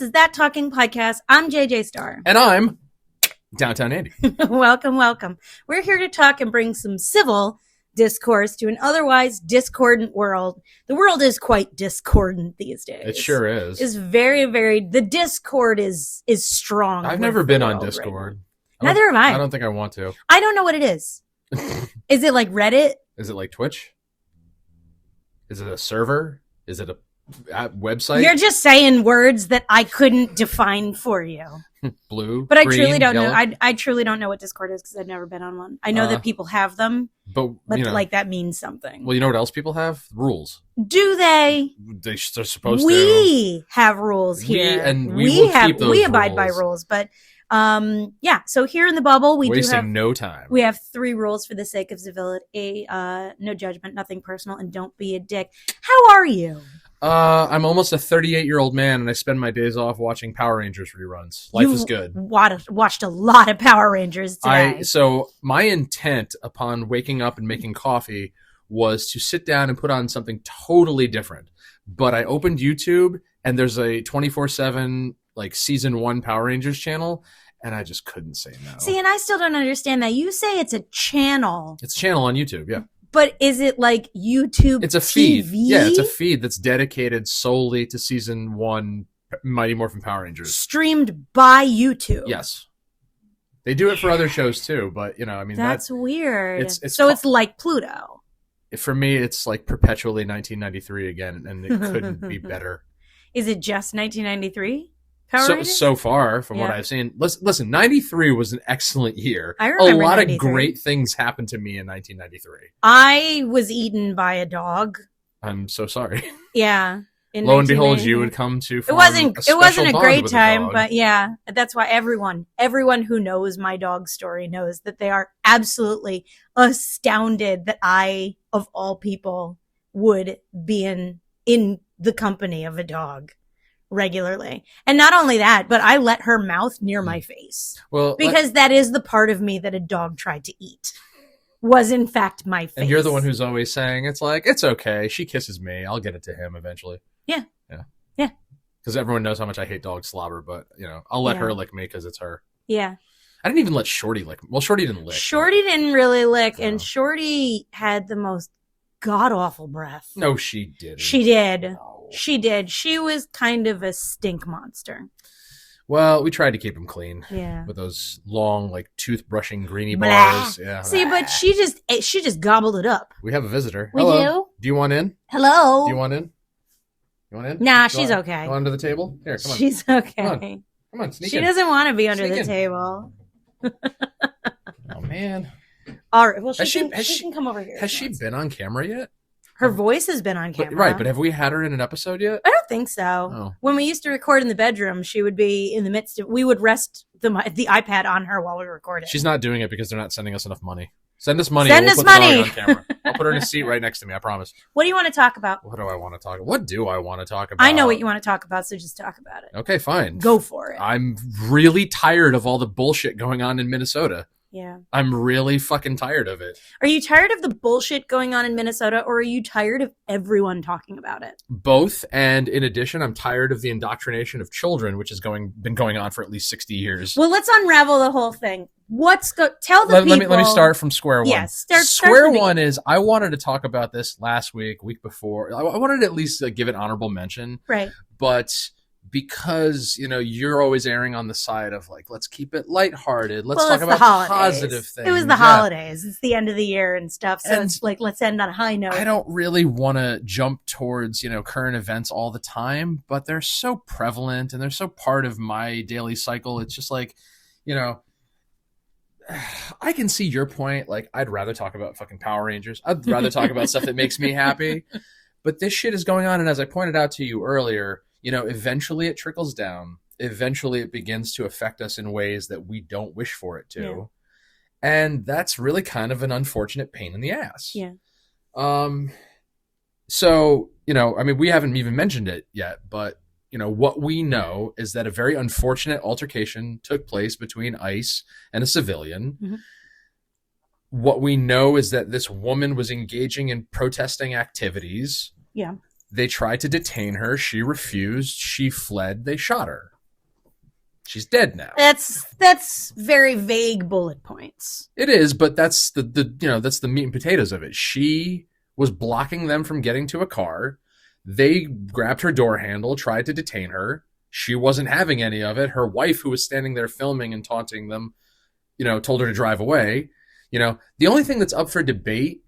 is That Talking Podcast. I'm JJ Starr. And I'm Downtown Andy. Welcome, welcome. We're here to talk and bring some civil discourse to an otherwise discordant world. The world is quite discordant these days. It sure is. It's very, very, the discord is strong. I've never been on Discord. Right, neither have I. I don't think I want to. I don't know what it is. Is it like Reddit? Is it like Twitch? Is it a server? Is it a website? You're just saying words that I couldn't define for you. Blue, but green, I truly don't yellow. know. I truly don't know what Discord is because I've never been on one. I know that people have them, but like that means something. Well, you know what else people have? Rules. Do they? They're supposed to. We have rules here, we keep those abide by rules. But yeah. So here in the bubble, we wasting no time. We have 3 rules for the sake of civility: no judgment, nothing personal, and don't be a dick. How are you? I'm almost a 38-year-old man, and I spend my days off watching Power Rangers reruns. Life is good. Watched a lot of Power Rangers today. So my intent upon waking up and making coffee was to sit down and put on something totally different. But I opened YouTube, and there's a 24/7 like season 1 Power Rangers channel, and I just couldn't say no. See, and I still don't understand that. You say it's a channel. It's a channel on YouTube, yeah. But is it like YouTube It's a feed. TV? Yeah, it's a feed that's dedicated solely to season 1 Mighty Morphin Power Rangers. Streamed by YouTube. Yes. They do it for other shows too, but I mean that's weird. It's like Pluto. For me, it's like perpetually 1993 again, and it couldn't be better. Is it just 1993? So far, from what I've seen. Listen, 93 was an excellent year. I remember a lot 93. of great things happened to me in 1993. I was eaten by a dog. I'm so sorry. Yeah. Lo and behold, you would come to It wasn't a great time, a but yeah, that's why everyone who knows my dog story knows that they are absolutely astounded that I, of all people, would be in the company of a dog regularly. And not only that, but I let her mouth near my face. Well, because that is the part of me that a dog tried to eat. Was in fact my face. And you're the one who's always saying, it's like, it's okay. She kisses me. I'll get it to him eventually. Yeah. Yeah. Yeah. Because everyone knows how much I hate dog slobber, but, I'll let her lick me because it's her. Yeah. I didn't even let Shorty lick. Well, Shorty didn't lick. Shorty didn't really lick, and Shorty had the most god-awful breath. No, she didn't. She did. No. She did. She was kind of a stink monster. Well, we tried to keep him clean. Yeah. With those long, like, toothbrushing greenie Blah. bars. Yeah. See, but she just gobbled it up. We have a visitor. We Hello. do? Do you want in? Hello. Do you want in? You want in? Nah, she's okay. Go under the table? Here, come on. She's okay. Come on, sneak she in. doesn't want to be under Sneak the in. table. Oh, man. All right. Well, Has she can come over here. Has she been on camera yet? Her voice has been on camera. Right, but have we had her in an episode yet? I don't think so. Oh. When we used to record in the bedroom, she would be in the midst of... We would rest the iPad on her while we recorded. She's not doing it because they're not sending us enough money. Send us money. Send we'll us put money. The dog on camera. I'll put her in a seat right next to me, I promise. What do you want to talk about? What do I want to talk about? What do I want to talk about? I know what you want to talk about, so just talk about it. Okay, fine. Go for it. I'm really tired of all the bullshit going on in Minnesota. Yeah. I'm really fucking tired of it. Are you tired of the bullshit going on in Minnesota, or are you tired of everyone talking about it? Both, and in addition, I'm tired of the indoctrination of children, which has been going on for at least 60 years. Well, let's unravel the whole thing. Tell the people. Let me start from square one. Yes, square one is I wanted to talk about this last week before. I wanted to at least give an honorable mention. Right. But because, you're always erring on the side of like, let's keep it lighthearted. Let's talk about positive things. It was the holidays. It's the end of the year and stuff. So it's like, let's end on a high note. I don't really want to jump towards, current events all the time, but they're so prevalent and they're so part of my daily cycle. It's just like, I can see your point. Like, I'd rather talk about fucking Power Rangers. I'd rather talk about stuff that makes me happy. But this shit is going on. And as I pointed out to you earlier, eventually it trickles down. Eventually it begins to affect us in ways that we don't wish for it to. Yeah. And that's really kind of an unfortunate pain in the ass. Yeah. So, we haven't even mentioned it yet, but, what we know is that a very unfortunate altercation took place between ICE and a civilian. Mm-hmm. What we know is that this woman was engaging in protesting activities. Yeah. They tried to detain her. She refused. She fled. They shot her. She's dead now. That's very vague bullet points. It is, but that's that's the meat and potatoes of it. She was blocking them from getting to a car. They grabbed her door handle, tried to detain her. She wasn't having any of it. Her wife, who was standing there filming and taunting them, told her to drive away. The only thing that's up for debate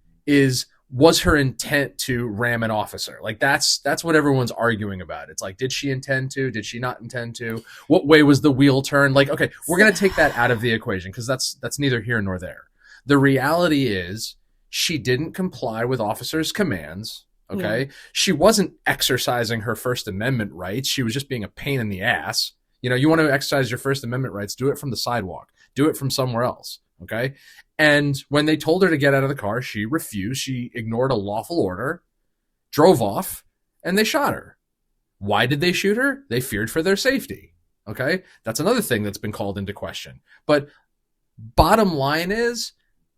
was her intent to ram an officer. Like that's what everyone's arguing about. It's like, did she intend to? Did she not intend to? What way was the wheel turned? Like, okay, we're going to take that out of the equation because that's neither here nor there. The reality is she didn't comply with officers' commands. Okay. Yeah. She wasn't exercising her First Amendment rights. She was just being a pain in the ass. You want to exercise your First Amendment rights, do it from the sidewalk, do it from somewhere else. Okay. And when they told her to get out of the car, she refused. She ignored a lawful order, drove off, and they shot her. Why did they shoot her? They feared for their safety. Okay. That's another thing that's been called into question. But bottom line is,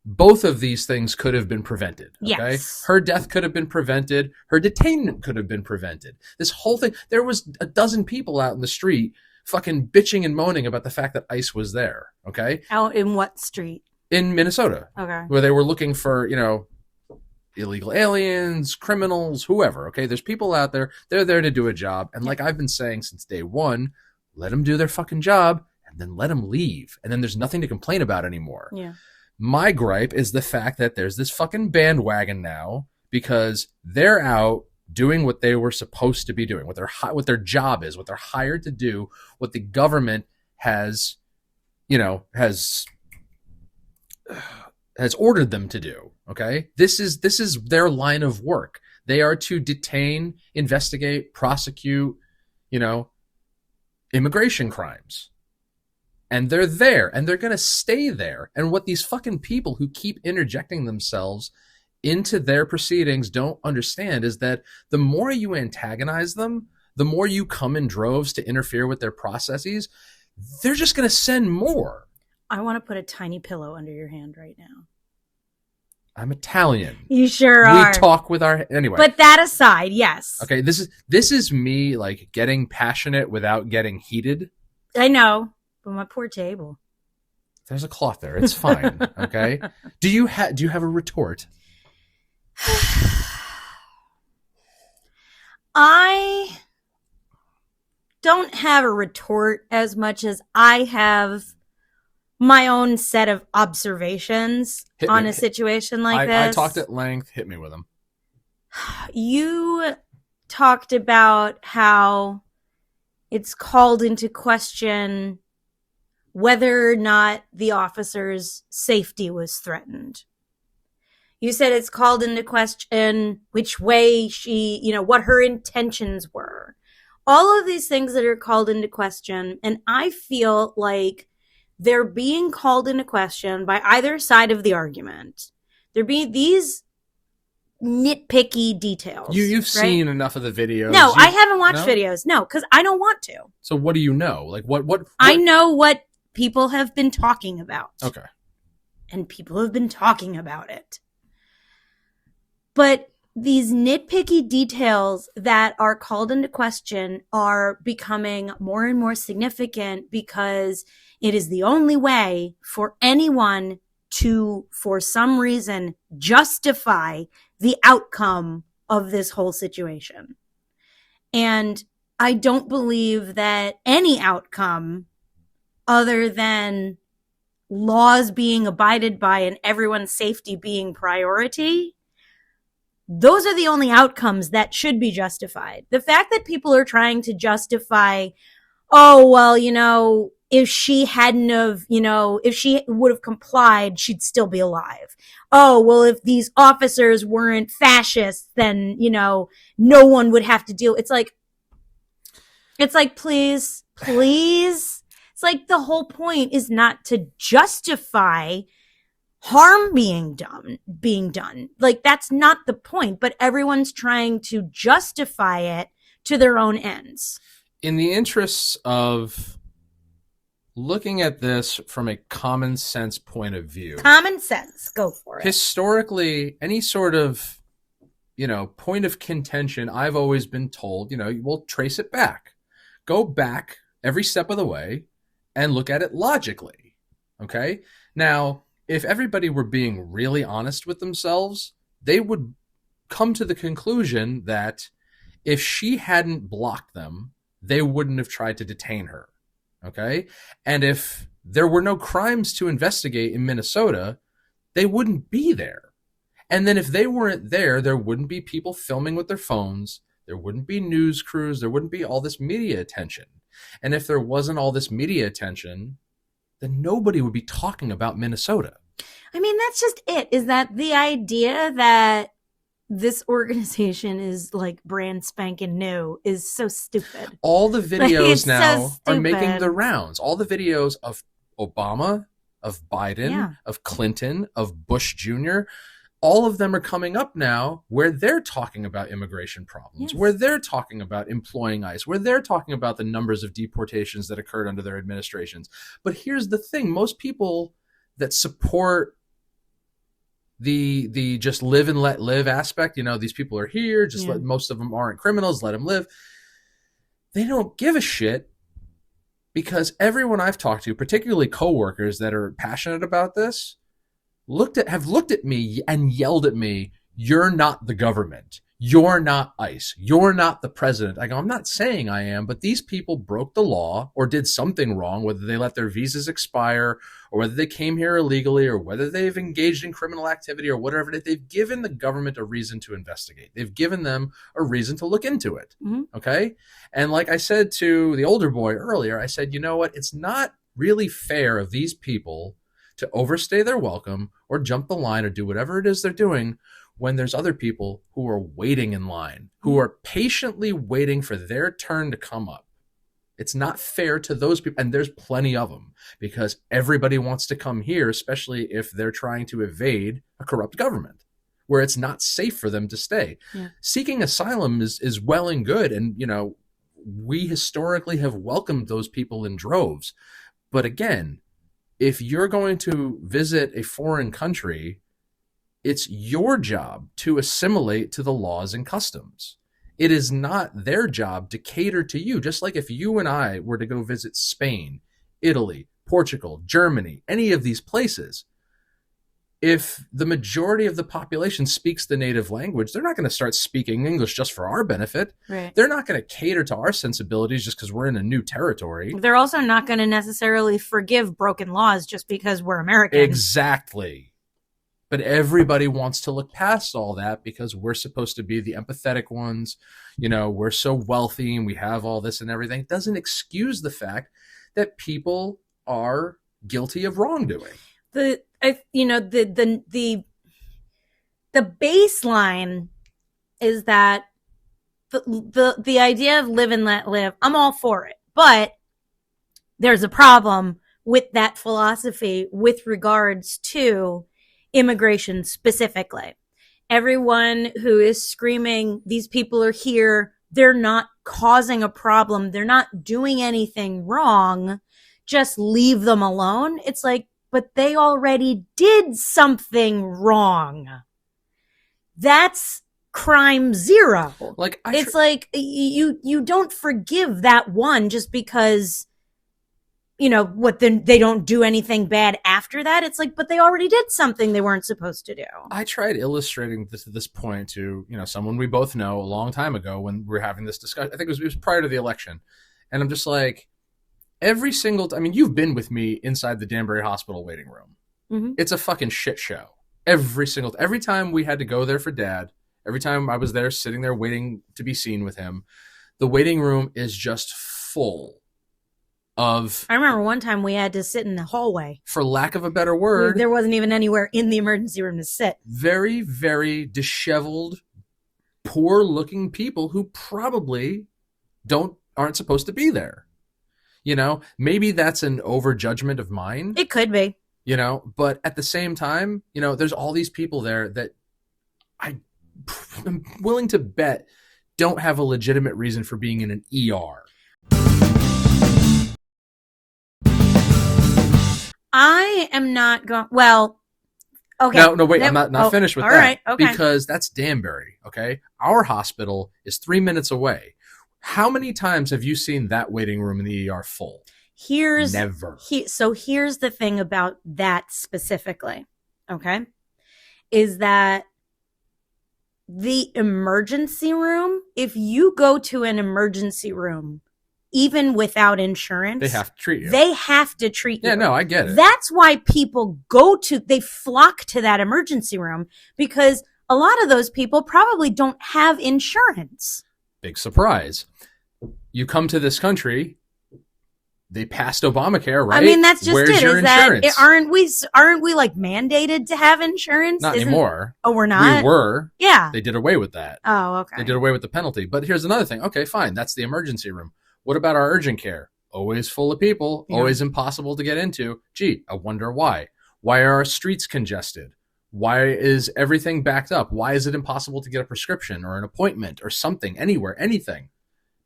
both of these things could have been prevented. Okay. Yes. Her death could have been prevented. Her detainment could have been prevented. This whole thing, there was a dozen people out in the street fucking bitching and moaning about the fact that ICE was there. Okay. Out in what street? In Minnesota. Okay. Where they were looking for, illegal aliens, criminals, whoever. Okay. There's people out there. They're there to do a job. And like I've been saying since day one, let them do their fucking job and then let them leave. And then there's nothing to complain about anymore. Yeah. My gripe is the fact that there's this fucking bandwagon now because they're out doing what they were supposed to be doing, what their job is, what they're hired to do, what the government has ordered them to do. Okay. This is their line of work. They are to detain, investigate, prosecute, immigration crimes. And they're there, and they're going to stay there. And what these fucking people who keep interjecting themselves into their proceedings don't understand is that the more you antagonize them, the more you come in droves to interfere with their processes, they're just going to send more. I want to put a tiny pillow under your hand right now. I'm Italian. You sure are. We talk with our... Anyway. But that aside, yes. Okay, this is me, like, getting passionate without getting heated. I know. But my poor table. There's a cloth there. It's fine. Okay. Do you have a retort? I don't have a retort as much as I have my own set of observations on a situation like this. I talked at length. Hit me with them. You talked about how it's called into question whether or not the officer's safety was threatened. You said it's called into question which way she, what her intentions were. All of these things that are called into question, and I feel like they're being called into question by either side of the argument. They're being these nitpicky details. You've seen enough of the videos. No, I haven't watched videos. No, because I don't want to. So what do you know? Like what? I know what people have been talking about. Okay. And people have been talking about it. But these nitpicky details that are called into question are becoming more and more significant because it is the only way for anyone to, for some reason, justify the outcome of this whole situation. And I don't believe that any outcome other than laws being abided by and everyone's safety being priority, those are the only outcomes that should be justified. The fact that people are trying to justify, oh, well, if she hadn't have, if she would have complied, she'd still be alive. Oh, well, if these officers weren't fascists, then, no one would have to deal. It's like, please. It's like the whole point is not to justify harm being done. Like, that's not the point, but everyone's trying to justify it to their own ends. In the interests of looking at this from a common sense point of view. Common sense, go for it. Historically, any sort of, point of contention, I've always been told, we'll trace it back. Go back every step of the way and look at it logically. Okay? Now, if everybody were being really honest with themselves, they would come to the conclusion that if she hadn't blocked them, they wouldn't have tried to detain her. Okay? And if there were no crimes to investigate in Minnesota, they wouldn't be there. And then if they weren't there, there wouldn't be people filming with their phones. There wouldn't be news crews. There wouldn't be all this media attention. And if there wasn't all this media attention, then nobody would be talking about Minnesota. I mean, that's just it. Is that the idea that this organization is like brand spanking new is so stupid. All the videos now are making the rounds. All the videos of Obama, of Biden, of Clinton, of Bush Jr., all of them are coming up now where they're talking about immigration problems, where they're talking about employing ICE, where they're talking about the numbers of deportations that occurred under their administrations. But here's the thing. Most people that support the just live and let live aspect, these people are here, most of them aren't criminals, let them live. They don't give a shit because everyone I've talked to, particularly coworkers that are passionate about this, have looked at me and yelled at me, "You're not the government. You're not ICE. You're not the president." I go, I'm not saying I am, but these people broke the law or did something wrong, whether they let their visas expire or whether they came here illegally or whether they've engaged in criminal activity or whatever. They've given the government a reason to investigate. They've given them a reason to look into it. Mm-hmm. Okay? And like I said to the older boy earlier, I said, you know what? It's not really fair of these people to overstay their welcome or jump the line or do whatever it is they're doing when there's other people who are waiting in line, who are patiently waiting for their turn to come up. It's not fair to those people, and there's plenty of them, because everybody wants to come here, especially if they're trying to evade a corrupt government, where it's not safe for them to stay. Yeah. Seeking asylum is well and good, and we historically have welcomed those people in droves. But again, if you're going to visit a foreign country, it's your job to assimilate to the laws and customs. It is not their job to cater to you. Just like if you and I were to go visit Spain, Italy, Portugal, Germany, any of these places, if the majority of the population speaks the native language, they're not going to start speaking English just for our benefit. Right. They're not going to cater to our sensibilities just because we're in a new territory. They're also not going to necessarily forgive broken laws just because we're American. Exactly. But everybody wants to look past all that because we're supposed to be the empathetic ones. We're so wealthy and we have all this and everything. It doesn't excuse the fact that people are guilty of wrongdoing. The baseline is that the idea of live and let live, I'm all for it. But there's a problem with that philosophy with regards to immigration specifically. Everyone who is screaming, these people are here, they're not causing a problem, they're not doing anything wrong, just leave them alone. It's like, but they already did something wrong. That's crime zero. It's like you don't forgive that one just because they don't do anything bad after that. It's like, but they already did something they weren't supposed to do. I tried illustrating this point to someone we both know a long time ago when we were having this discussion. I think it was prior to the election, and I'm just like, every single time, you've been with me inside the Danbury Hospital waiting room. Mm-hmm. It's a fucking shit show. Every time we had to go there for Dad, every time I was there sitting there waiting to be seen with him, the waiting room is just full of... I remember one time we had to sit in the hallway. For lack of a better word. There wasn't even anywhere in the emergency room to sit. Very, very disheveled, poor-looking people who probably aren't supposed to be there. Maybe that's an overjudgment of mine. It could be. But at the same time, there's all these people there that I'm willing to bet don't have a legitimate reason for being in an ER. I am not going... Well, okay. No, wait. I'm not finished with that. All right, okay. Because that's Danbury, okay? Our hospital is 3 minutes away. How many times have you seen that waiting room in the ER full? Never. So here's the thing about that specifically, okay, is that the emergency room, if you go to an emergency room, even without insurance, they have to treat you. They have to treat you. Yeah, no, I get it. That's why people they flock to that emergency room, because a lot of those people probably don't have insurance. Big surprise. You come to this country, they passed Obamacare, right? I mean, that's just Where's it. your insurance? Aren't we like mandated to have insurance? Not anymore. Oh, we're not? We were. Yeah. They did away with that. Oh, okay. They did away with the penalty. But here's another thing. Okay, fine. That's the emergency room. What about our urgent care? Always full of people, always impossible to get into. Gee, I wonder why. Why are our streets congested? Why is everything backed up? Why is it impossible to get a prescription or an appointment or something, anywhere, anything?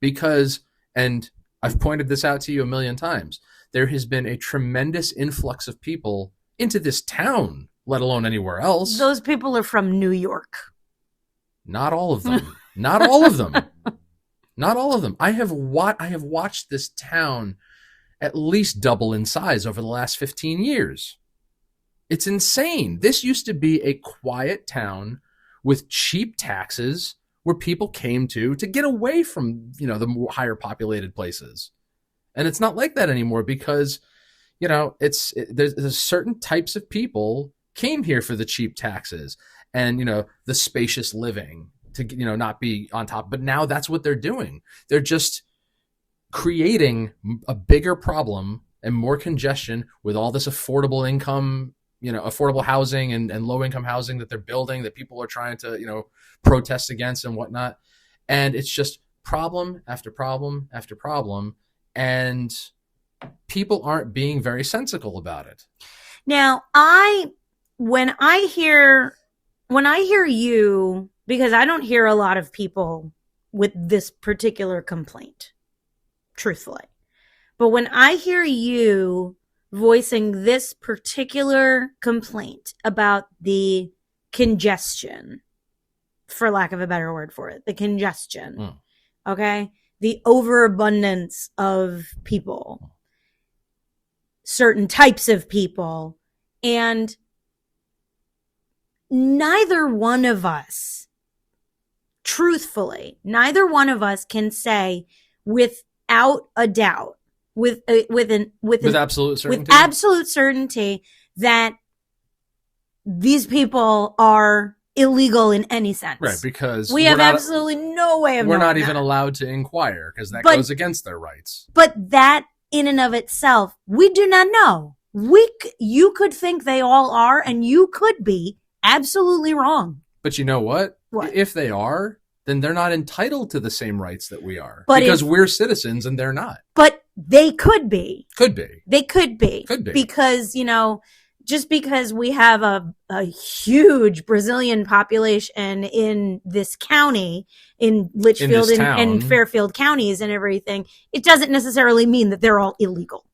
Because, and I've pointed this out to you a million times, there has been a tremendous influx of people into this town, let alone anywhere else. Those people are from New York. Not all of them. Not all of them. Not all of them. I have watched this town at least double in size over the last 15 years. It's insane. This used to be a quiet town with cheap taxes where people came to get away from, the more higher populated places. And it's not like that anymore because, there's certain types of people came here for the cheap taxes and, the spacious living to, not be on top. But now that's what they're doing. They're just creating a bigger problem and more congestion with all this affordable income, affordable housing and low income housing that they're building that people are trying to, protest against and whatnot. And it's just problem after problem after problem. And people aren't being very sensical about it. Now, when I hear you, because I don't hear a lot of people with this particular complaint, truthfully. But when I hear you voicing this particular complaint about the congestion, for lack of a better word for it, the congestion, okay? The overabundance of people, certain types of people, and neither one of us, truthfully, neither one of us can say without a doubt, with absolute certainty, with absolute certainty that these people are illegal in any sense. Right, because we have absolutely no way of knowing. We're not even allowed to inquire because that goes against their rights. But that in and of itself, we do not know. You could think they all are, and you could be absolutely wrong. But you know what? What? If they are, then they're not entitled to the same rights that we are. Because we're citizens and they're not. But they could be. Could be. They could be. Could be. Because, just because we have a huge Brazilian population in this county, in Litchfield and Fairfield counties and everything, it doesn't necessarily mean that they're all illegal.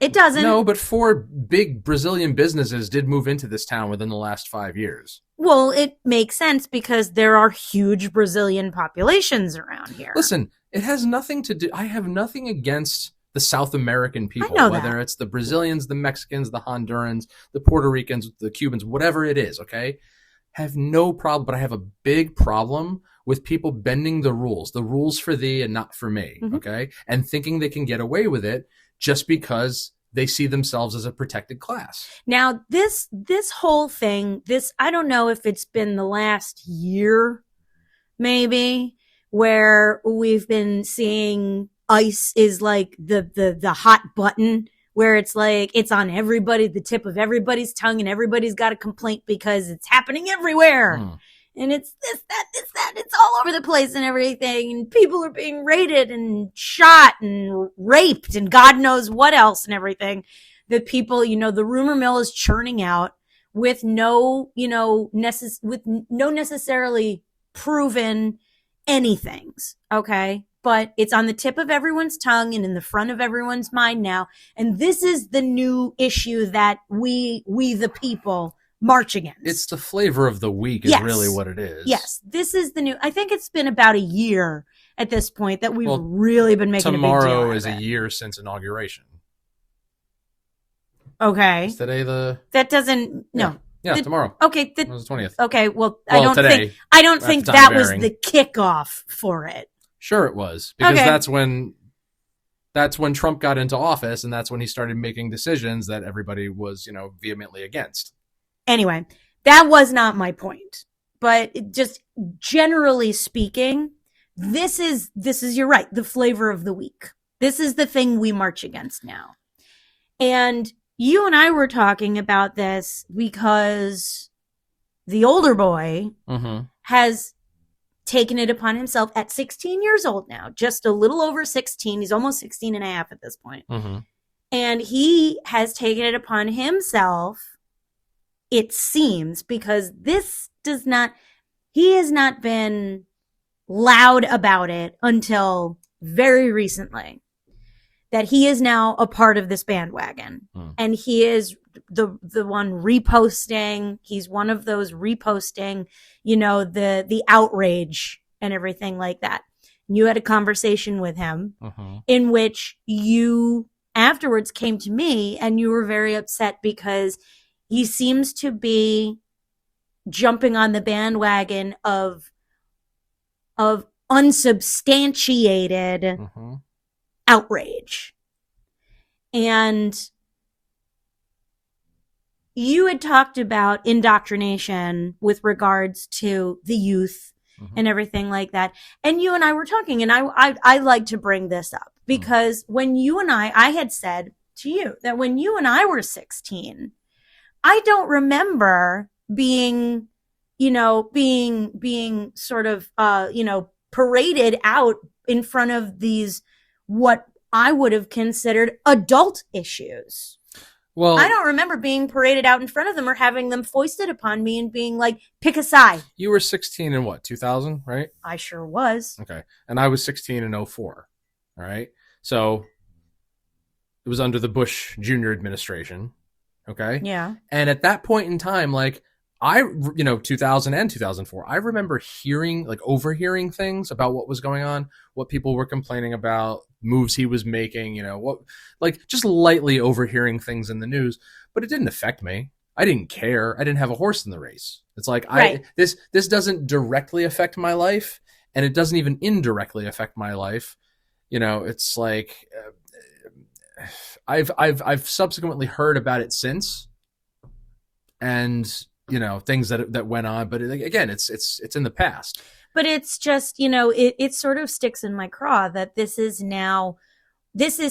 It doesn't. No, but 4 big Brazilian businesses did move into this town within the last 5 years. Well, it makes sense because there are huge Brazilian populations around here. Listen, it has nothing to do. I have nothing against the South American people, whether it's the Brazilians, the Mexicans, the Hondurans, the Puerto Ricans, the Cubans, whatever it is, okay? Have no problem, but I have a big problem with people bending the rules for thee and not for me, okay? And thinking they can get away with it just because they see themselves as a protected class. Now, this whole thing, I don't know if it's been the last year, maybe, where we've been seeing ICE is like the hot button where it's like it's on the tip of everybody's tongue, and everybody's got a complaint because it's happening everywhere. And it's this, that, it's all over the place and everything. And people are being raided and shot and raped and God knows what else and everything. That people, the rumor mill is churning out with no necessarily proven anythings. Okay. But it's on the tip of everyone's tongue and in the front of everyone's mind now. And this is the new issue that we the people march against. It's the flavor of the week is really what it is. Yes. This is the new, I think it's been about a year at this point that we've really been making a big deal out of it. Tomorrow is a year since inauguration. Okay. Is today the... That doesn't... No. Yeah, tomorrow. Okay. It was the 20th. Okay, well Well, I don't think that was airing. the kickoff for it. Sure it was. Because Okay. that's when Trump got into office, and that's when he started making decisions that everybody was, vehemently against. Anyway, that was not my point. But just generally speaking, this is you're right, the flavor of the week. This is the thing we march against now. And you and I were talking about this because the older boy has taken it upon himself at 16 years old now, just a little over 16. He's almost 16 and a half at this point. And he has taken it upon himself, it seems, because he has not been loud about it until very recently, that he is now a part of this bandwagon. And he is the one reposting. He's one of those reposting, the outrage and everything like that. And you had a conversation with him in which you afterwards came to me and you were very upset because he seems to be jumping on the bandwagon of unsubstantiated outrage. And you had talked about indoctrination with regards to the youth and everything like that. And you and I were talking, and I like to bring this up because when you and I had said to you that when you and I were 16, I don't remember being sort of, paraded out in front of these, what I would have considered adult issues. Well, I don't remember being paraded out in front of them or having them foisted upon me and being like, pick a side. You were 16 in what, 2000, right? I sure was. Okay. And I was 16 in 2004. All right. So it was under the Bush Jr. administration. Okay. Yeah. And at that point in time, 2000 and 2004, I remember overhearing things about what was going on, what people were complaining about, moves he was making, just lightly overhearing things in the news, but it didn't affect me. I didn't care. I didn't have a horse in the race. It's like, right. This doesn't directly affect my life, and it doesn't even indirectly affect my life. It's like, I've subsequently heard about it since, and things that went on, but again, it's in the past. But it's just, it sort of sticks in my craw that this is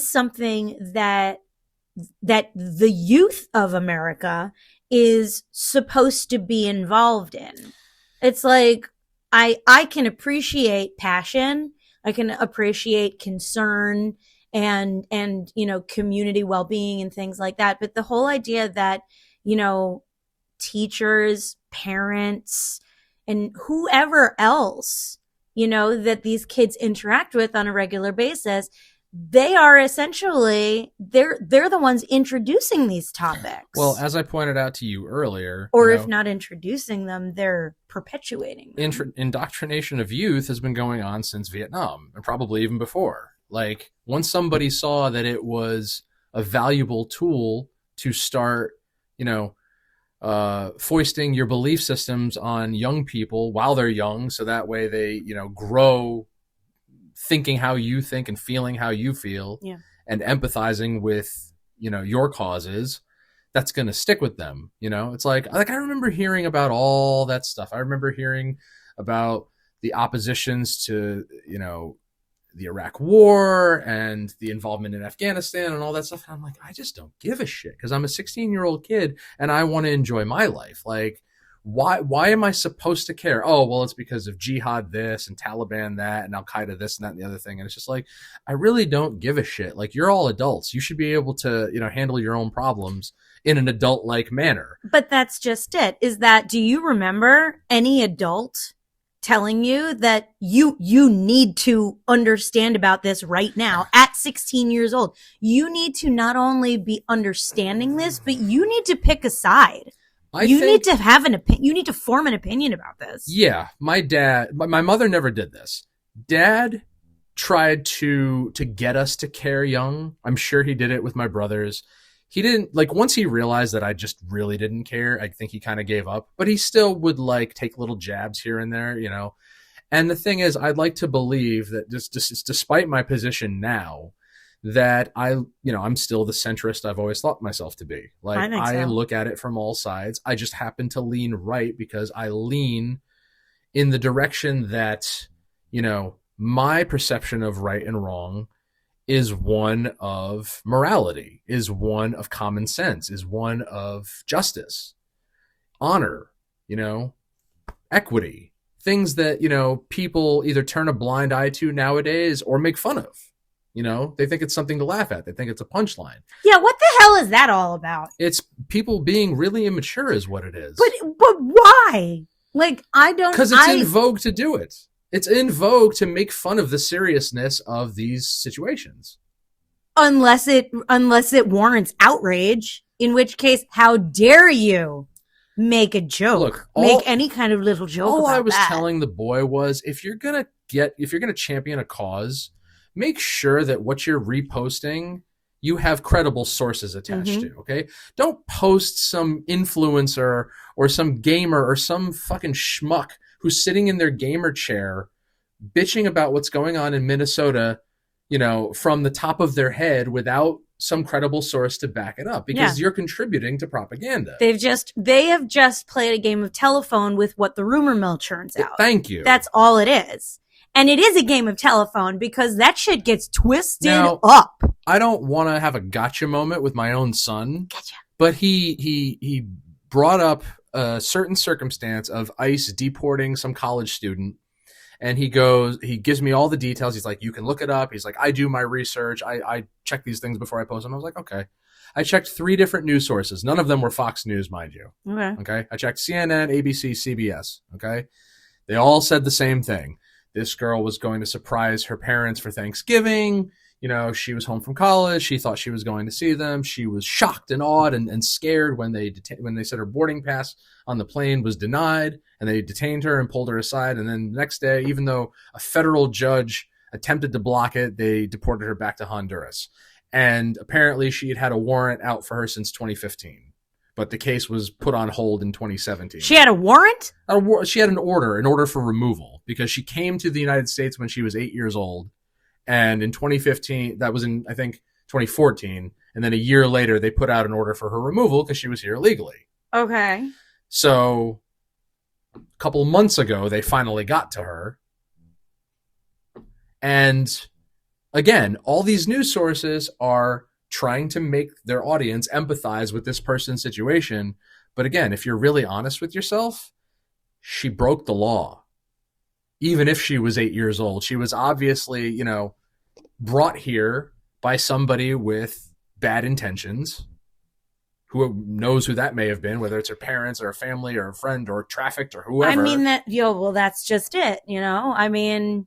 something that the youth of America is supposed to be involved in. It's like, I can appreciate passion. I can appreciate concern and community well-being and things like that. But the whole idea that, teachers, parents, and whoever else, that these kids interact with on a regular basis, they are essentially, they're the ones introducing these topics. Well, as I pointed out to you earlier. Or if not introducing them, they're perpetuating them. Indoctrination of youth has been going on since Vietnam, and probably even before. Once somebody saw that it was a valuable tool to start, foisting your belief systems on young people while they're young, so that way they, grow thinking how you think and feeling how you feel, and empathizing with, your causes, that's going to stick with them. It's like I remember hearing about all that stuff. I remember hearing about the oppositions to, the Iraq War and the involvement in Afghanistan and all that stuff. And I'm like, I just don't give a shit because I'm a 16-year-old kid and I want to enjoy my life. Why am I supposed to care? Oh, well, it's because of jihad this and Taliban that and Al-Qaeda this and that and the other thing. And it's just like, I really don't give a shit. You're all adults. You should be able to, handle your own problems in an adult-like manner. But that's just it. Do you remember any adult telling you that you need to understand about this right now at 16 years old? You need to not only be understanding this, but you need to pick a side. You need to have an opinion. You need to form an opinion about this. Yeah. My mother never did this. Dad tried to get us to care young. I'm sure he did it with my brothers. He didn't, like, once he realized that I just really didn't care, I think he kind of gave up, but he still would like take little jabs here and there, you know. And the thing is, I'd like to believe that just despite my position now, that I'm still the centrist I've always thought myself to be. Like, I look at it from all sides. I just happen to lean right because I lean in the direction that, you know, my perception of right and wrong is one of morality, is one of common sense, is one of justice, honor, you know, equity, things that, you know, people either turn a blind eye to nowadays or make fun of. You know, they think it's something to laugh at. They think it's a punchline. Yeah, what the hell is that all about? It's people being really immature is what it is. But why? Like, I don't... Because it's in vogue to do it. It's in vogue to make fun of the seriousness of these situations. Unless it warrants outrage, in which case, how dare you make a joke? Look, make any kind of little joke all about I was that. telling the boy was, if you're gonna champion a cause, make sure that what you're reposting, you have credible sources attached to, okay? Don't post some influencer or some gamer or some fucking schmuck who's sitting in their gamer chair bitching about what's going on in Minnesota, you know, from the top of their head without some credible source to back it up, because you're contributing to propaganda. They have just played a game of telephone with what the rumor mill churns out. Thank you. That's all it is. And it is a game of telephone because that shit gets twisted up. I don't want to have a gotcha moment with my own son. Gotcha. But he brought up a certain circumstance of ICE deporting some college student. And he gives me all the details. He's like, you can look it up. He's like, I do my research. I check these things before I post them. I was like, okay. I checked 3 different news sources. None of them were Fox News, mind you. Okay. I checked CNN, ABC, CBS. Okay. They all said the same thing. This girl was going to surprise her parents for Thanksgiving. You know, she was home from college. She thought she was going to see them. She was shocked and awed and scared when they said her boarding pass on the plane was denied, and they detained her and pulled her aside. And then the next day, even though a federal judge attempted to block it, they deported her back to Honduras. And apparently she had had a warrant out for her since 2015. But the case was put on hold in 2017. She had a warrant? She had an order for removal, because she came to the United States when she was 8 years old. And in 2015, that was in, I think, 2014. And then a year later, they put out an order for her removal because she was here illegally. Okay. So a couple of months ago, they finally got to her. And again, all these news sources are trying to make their audience empathize with this person's situation. But again, if you're really honest with yourself, she broke the law. Even if she was 8 years old, she was obviously, you know, brought here by somebody with bad intentions. Who knows who that may have been, whether it's her parents or a family or a friend or trafficked or whoever. I mean, that's just it, you know? I mean,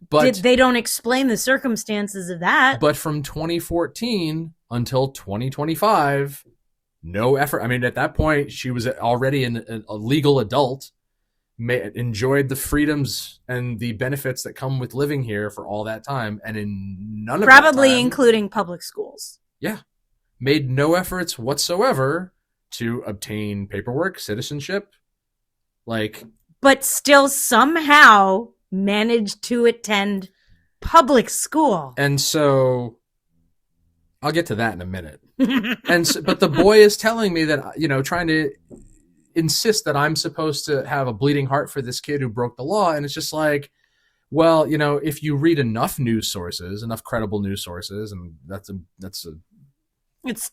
but they don't explain the circumstances of that. But from 2014 until 2025, no effort. I mean, at that point, she was already a legal adult, enjoyed the freedoms and the benefits that come with living here for all that time. And in none of probably that time, including public schools. Yeah. Made no efforts whatsoever to obtain paperwork, citizenship. But still somehow managed to attend public school. And so I'll get to that in a minute. But the boy is telling me that, you know, trying to insist that I'm supposed to have a bleeding heart for this kid who broke the law. And it's just like, well, you know, if you read enough news sources, enough credible news sources, and it's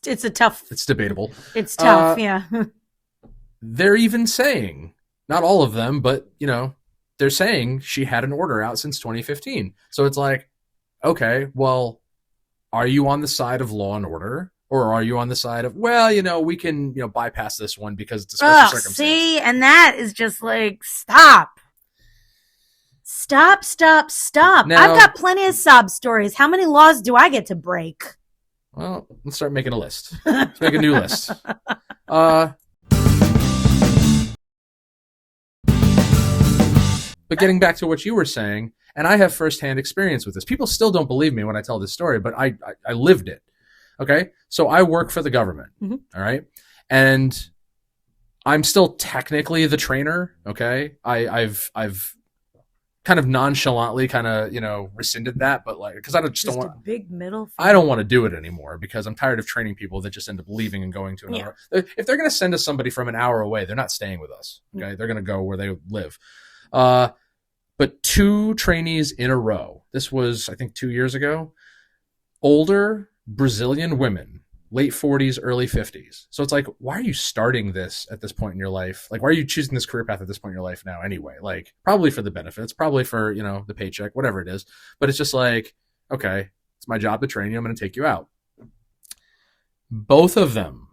debatable. It's tough. Yeah. They're even saying, not all of them, but, you know, they're saying she had an order out since 2015. So it's like, okay, well, are you on the side of law and order? Or are you on the side of, well, you know, we can, you know, bypass this one because it's a special circumstance? See, and that is just like, stop. Now, I've got plenty of sob stories. How many laws do I get to break? Well, let's start making a list. Let's make a new list. But getting back to what you were saying, And I have firsthand experience with this. People still don't believe me when I tell this story, but I lived it. Okay. So I work for the government. Mm-hmm. All right. And I'm still technically the trainer. Okay. I've kind of nonchalantly kind of, rescinded that, but like, cause I just don't want a big middle finger. I don't want to do it anymore because I'm tired of training people that just end up leaving and going to another. Yeah. If they're going to send us somebody from an hour away, they're not staying with us. Okay. Mm-hmm. They're going to go where they live. But 2 trainees in a row. This was, I think, 2 years ago. Older Brazilian women, late 40s, early 50s. So it's like, why are you starting this at this point in your life? Like, why are you choosing this career path at this point in your life now anyway? Like, probably for the benefits, probably for, the paycheck, whatever it is. But it's just like, okay, it's my job to train you. I'm going to take you out. Both of them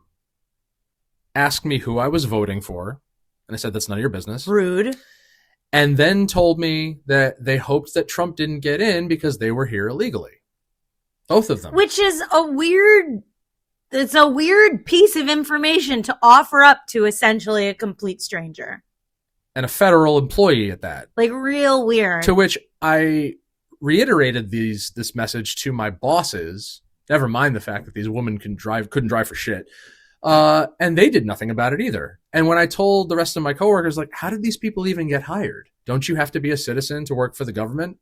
asked me who I was voting for. And I said, that's none of your business. Rude. And then told me that they hoped that Trump didn't get in because they were here illegally. Both of them. Which is it's a weird piece of information to offer up to essentially a complete stranger. And a federal employee at that. Like, real weird. To which I reiterated this message to my bosses, never mind the fact that these women couldn't drive for shit. And they did nothing about it either. And when I told the rest of my coworkers, like, how did these people even get hired? Don't you have to be a citizen to work for the government?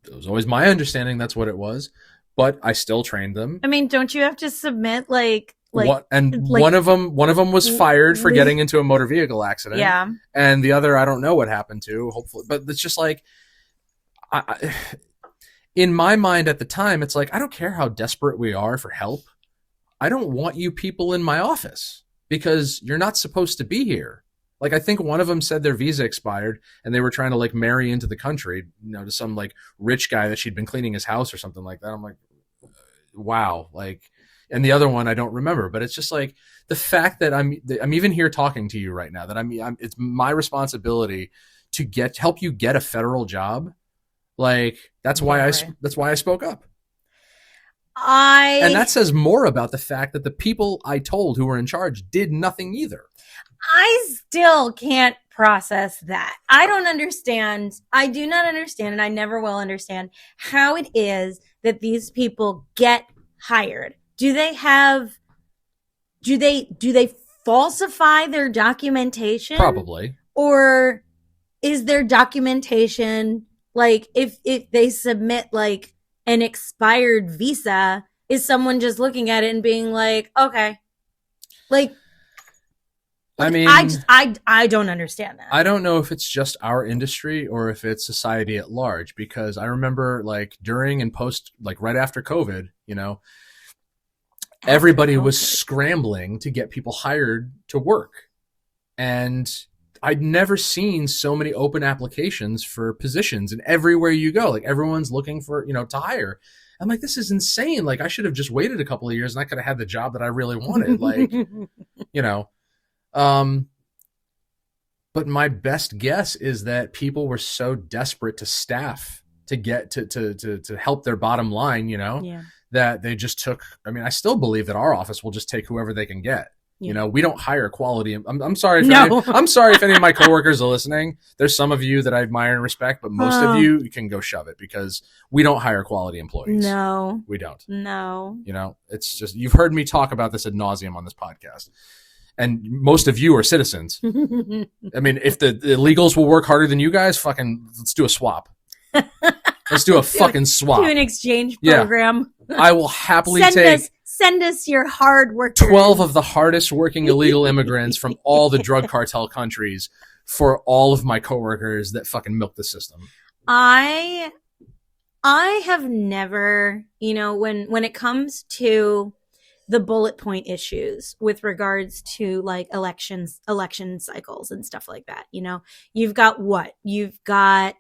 It was always my understanding that's what it was, but I still trained them. I mean, don't you have to submit one of them was fired for getting into a motor vehicle accident. Yeah. And the other, I don't know what happened to, hopefully, but it's just like, in my mind at the time, it's like, I don't care how desperate we are for help. I don't want you people in my office because you're not supposed to be here. Like, I think one of them said their visa expired and they were trying to like marry into the country, to some like rich guy that she'd been cleaning his house or something like that. I'm like, wow. Like, and the other one, I don't remember, but it's just like the fact that I'm even here talking to you right now, that it's my responsibility to help you get a federal job. Like, that's why I spoke up. And that says more about the fact that the people I told who were in charge did nothing either. I still can't process that. I don't understand. I do not understand, and I never will understand how it is that these people get hired. Do they falsify their documentation? Probably. Or is their documentation, like, if they submit like an expired visa, is someone just looking at it and being like, okay, like, I mean, I don't understand that. I don't know if it's just our industry or if it's society at large, because I remember like during and post, like right after COVID, everybody was scrambling to get people hired to work. And I'd never seen so many open applications for positions, and everywhere you go, like everyone's looking for, to hire. I'm like, this is insane. Like, I should have just waited a couple of years and I could have had the job that I really wanted. Like, but my best guess is that people were so desperate to staff to get to help their bottom line, that they just took, I still believe that our office will just take whoever they can get. Yeah. We don't hire quality. I'm sorry. I'm sorry if any of my coworkers are listening. There's some of you that I admire and respect, but most of you can go shove it, because we don't hire quality employees. No, we don't. No. It's just, you've heard me talk about this ad nauseum on this podcast. And most of you are citizens. If the illegals will work harder than you guys, fucking let's do a swap. Let's do a fucking swap. Do an exchange program. Yeah. I will happily Send us your hard workers. 12 of the hardest working illegal immigrants from all the drug cartel countries for all of my coworkers that fucking milk the system. I have never, when it comes to the bullet point issues with regards to like election cycles and stuff like that, you've got what? You've got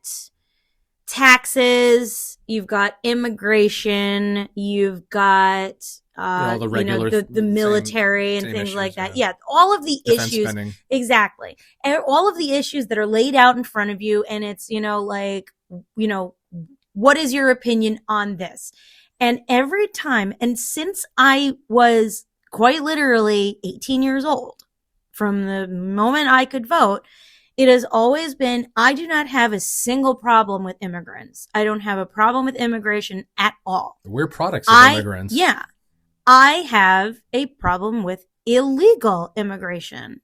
taxes, you've got immigration, you've got all the regular the military and things like that. Yeah, all of the issues spending. Exactly, and all of the issues that are laid out in front of you, and it's what is your opinion on this? And every time, and since I was quite literally 18 years old, from the moment I could vote, It has always been, I do not have a single problem with immigrants. I don't have a problem with immigration at all. We're products of immigrants. Yeah. I have a problem with illegal immigration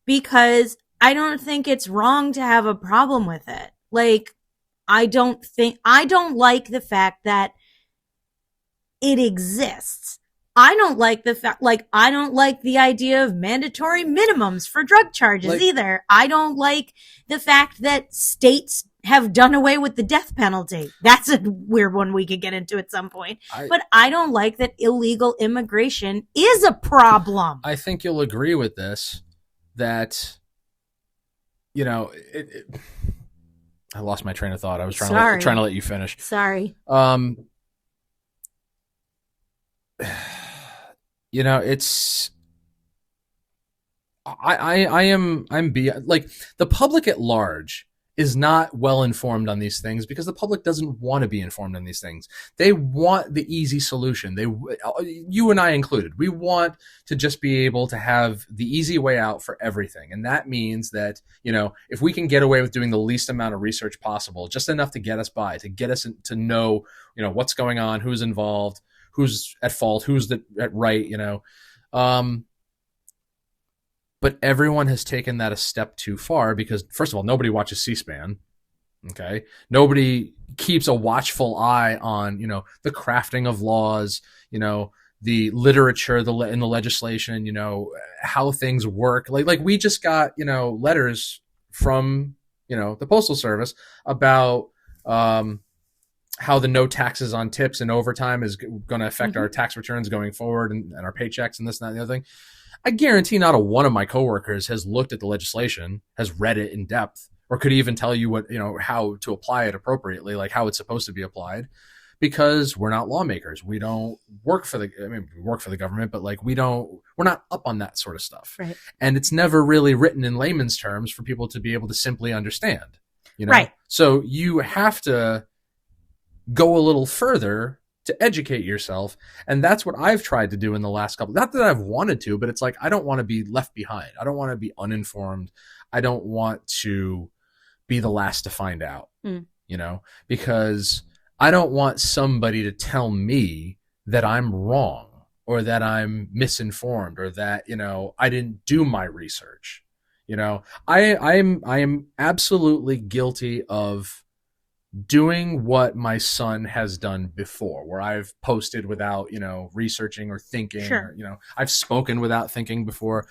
because I don't think it's wrong to have a problem with it. Like, I don't like the fact that it exists. I don't like the idea of mandatory minimums for drug charges either. I don't like the fact that states have done away with the death penalty. That's a weird one we could get into at some point. But I don't like that illegal immigration is a problem. I think you'll agree with this, that, I lost my train of thought. I was trying to let you finish. Sorry. It's I'm like, the public at large is not well informed on these things because the public doesn't want to be informed on these things. They want the easy solution. You and I included, we want to just be able to have the easy way out for everything. And that means that, if we can get away with doing the least amount of research possible, just enough to get us by, to get us to know, what's going on, who's involved, who's at fault, who's at right, but everyone has taken that a step too far because, first of all, nobody watches C-SPAN. Okay. Nobody keeps a watchful eye on, the crafting of laws, the literature, in the legislation, how things work. Like we just got, letters from, the Postal Service about, how the no taxes on tips and overtime is going to affect our tax returns going forward and our paychecks and this and that and the other thing. I guarantee not a one of my coworkers has looked at the legislation, has read it in depth, or could even tell you what, how to apply it appropriately, like how it's supposed to be applied, because we're not lawmakers. We don't work for we work for the government, but we're not up on that sort of stuff. Right. And it's never really written in layman's terms for people to be able to simply understand, Right. So you have to go a little further to educate yourself. And that's what I've tried to do in the last couple, not that I've wanted to, but it's like, I don't want to be left behind. I don't want to be uninformed. I don't want to be the last to find out, because I don't want somebody to tell me that I'm wrong or that I'm misinformed or that, I didn't do my research. I am absolutely guilty of doing what my son has done before, where I've posted without, researching or thinking, Sure. or, I've spoken without thinking before.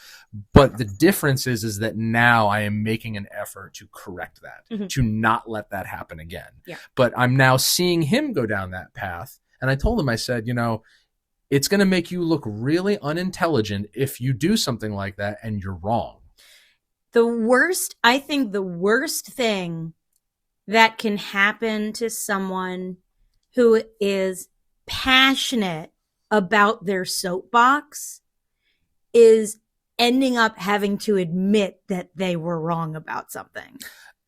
But the difference is that now I am making an effort to correct that, to not let that happen again. Yeah. But I'm now seeing him go down that path. And I told him, I said, it's going to make you look really unintelligent if you do something like that and you're wrong. I think the worst thing that can happen to someone who is passionate about their soapbox is ending up having to admit that they were wrong about something.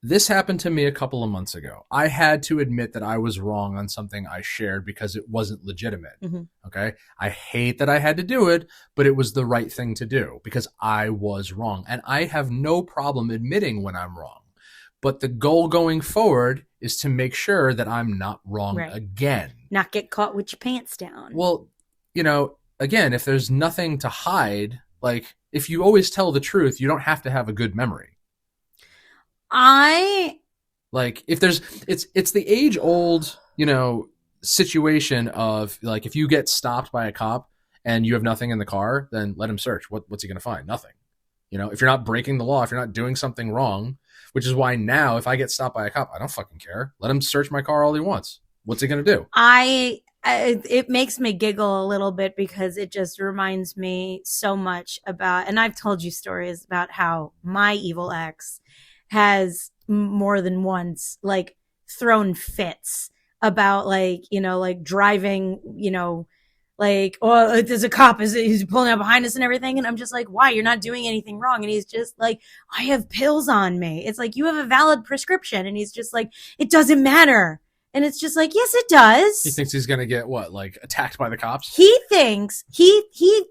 This happened to me a couple of months ago. I had to admit that I was wrong on something I shared because it wasn't legitimate. Okay. I hate that I had to do it, but it was the right thing to do because I was wrong. And I have no problem admitting when I'm wrong. But the goal going forward is to make sure that I'm not wrong again. Not get caught with your pants down. Well, again, if there's nothing to hide, like if you always tell the truth, you don't have to have a good memory. If there's, it's the age old, situation of like, if you get stopped by a cop and you have nothing in the car, then let him search. What's he going to find? Nothing. If you're not breaking the law, if you're not doing something wrong, which is why now if I get stopped by a cop, I don't fucking care. Let him search my car all he wants. What's he going to do? It makes me giggle a little bit because it just reminds me so much about, and I've told you stories about how my evil ex has more than once thrown fits about driving, oh, there's a cop, he's pulling up behind us and everything. And I'm just like, why? You're not doing anything wrong. And he's just like, I have pills on me. It's like, you have a valid prescription. And he's just like, it doesn't matter. And it's just like, yes, it does. He thinks he's going to get attacked by the cops? He thinks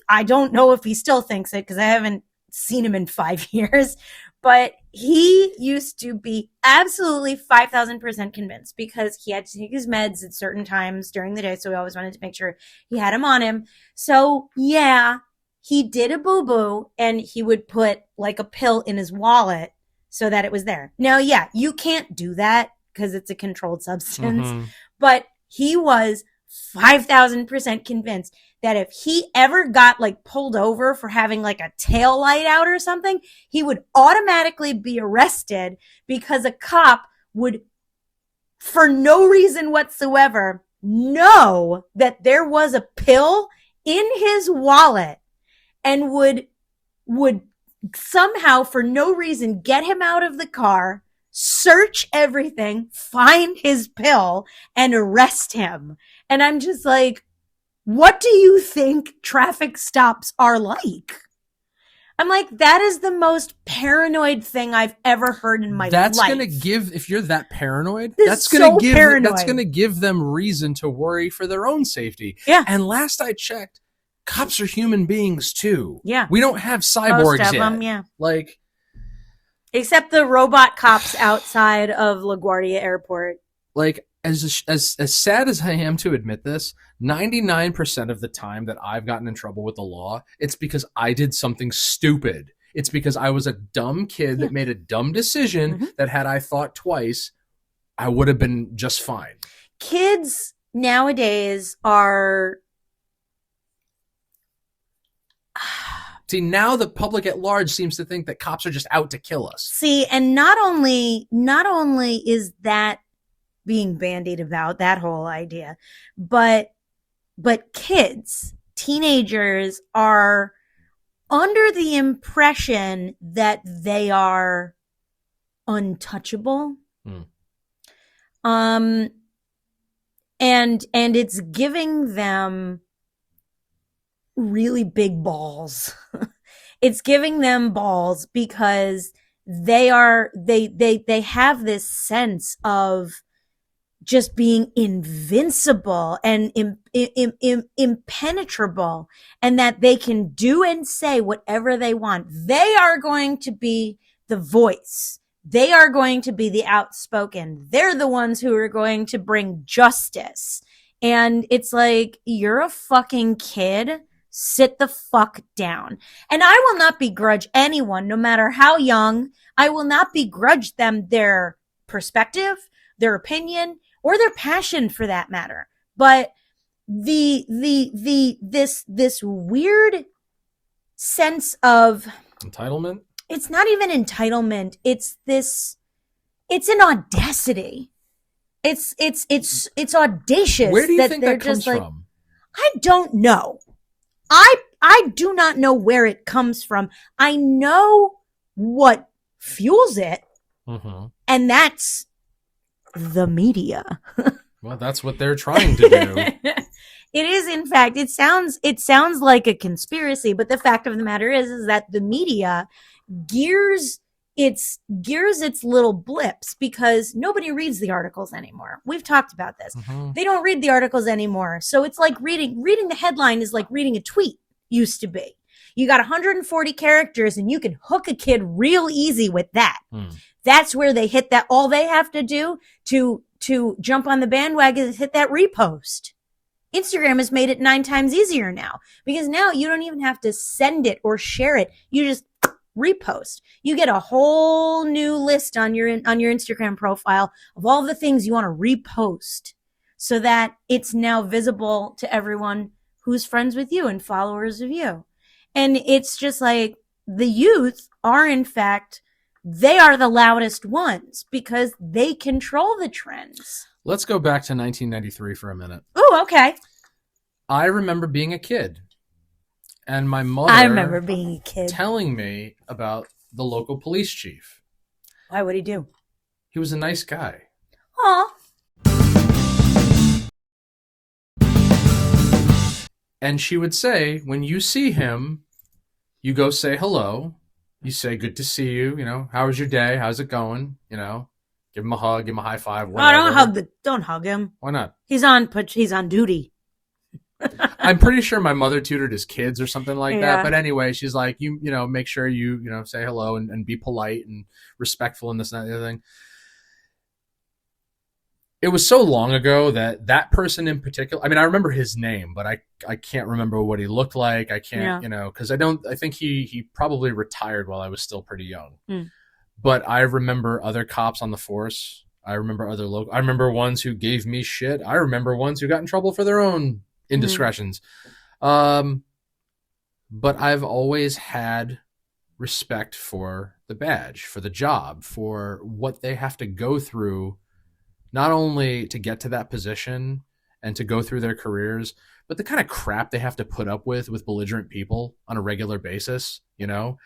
I don't know if he still thinks it because I haven't seen him in 5 years, But he used to be absolutely 5,000% convinced because he had to take his meds at certain times during the day. So we always wanted to make sure he had him on him. So yeah, he did a boo-boo and he would put like a pill in his wallet so that it was there. Now, yeah, you can't do that because it's a controlled substance, but he was 5,000% convinced that if he ever got like pulled over for having like a tail light out or something, he would automatically be arrested because a cop would, for no reason whatsoever, know that there was a pill in his wallet and would somehow, for no reason, get him out of the car, search everything, find his pill, and arrest him. And I'm just like, what do you think traffic stops are like? I'm like, that is the most paranoid thing I've ever heard in my life. That's going to give, if you're that paranoid, that's going to give them reason to worry for their own safety. Yeah. And last I checked, cops are human beings too. Yeah. We don't have cyborgs most of yet. Them, yeah. Like, except the robot cops outside of LaGuardia Airport. Like, as sad as I am to admit this, 99% of the time that I've gotten in trouble with the law, it's because I did something stupid. It's because I was a dumb kid that made a dumb decision that had I thought twice, I would have been just fine. Kids nowadays are... See, now the public at large seems to think that cops are just out to kill us. See, and not only is that being bandied about, that whole idea, but kids, teenagers are under the impression that they are untouchable. And it's giving them really big balls. It's giving them balls because they have this sense of just being invincible and impenetrable, and that they can do and say whatever they want. They are going to be the voice. They are going to be the outspoken. They're the ones who are going to bring justice. And it's like, you're a fucking kid. Sit the fuck down. And I will not begrudge anyone, no matter how young. I will not begrudge them their perspective, their opinion, or their passion for that matter. But this weird sense of entitlement. It's not even entitlement. It's an audacity. It's audacious. Where do you think that comes from? I don't know. I do not know where it comes from. I know what fuels it, and that's the media. Well, that's what they're trying to do. It is, in fact. It sounds like a conspiracy, but the fact of the matter is that the media gears its little blips because nobody reads the articles anymore. We've talked about this. They don't read the articles anymore. So it's like reading the headline is like reading a tweet used to be. You got 140 characters and you can hook a kid real easy with that. That's where they hit that. All they have to do to jump on the bandwagon is hit that repost. Instagram has made it 9 times easier now because now you don't even have to send it or share it. You just repost. You get a whole new list on your Instagram profile of all the things you want to repost so that it's now visible to everyone who's friends with you and followers of you. And it's just like the youth are, in fact, they are the loudest ones because they control the trends. Let's go back to 1993 for a minute. Oh, okay. I remember being a kid. And my mother I remember being a kid telling me about the local police chief. Why would he do? He was a nice guy. Aw. And she would say, when you see him, you go say hello. You say, good to see you. You know, how was your day? How's it going? You know, give him a hug, give him a high five. Whatever. Oh, don't hug him. Why not? He's on duty. I'm pretty sure my mother tutored his kids or something like Yeah. that. But anyway, she's like, you know, make sure you say hello and be polite and respectful and this and that and the other thing. It was so long ago that person in particular, I mean, I remember his name, but I can't remember what he looked like. I can't, because I think he probably retired while I was still pretty young. Mm. But I remember other cops on the force. I remember I remember ones who gave me shit. I remember ones who got in trouble for their own indiscretions. But I've always had respect for the badge, for the job, for what they have to go through, not only to get to that position and to go through their careers, but the kind of crap they have to put up with belligerent people on a regular basis, you know?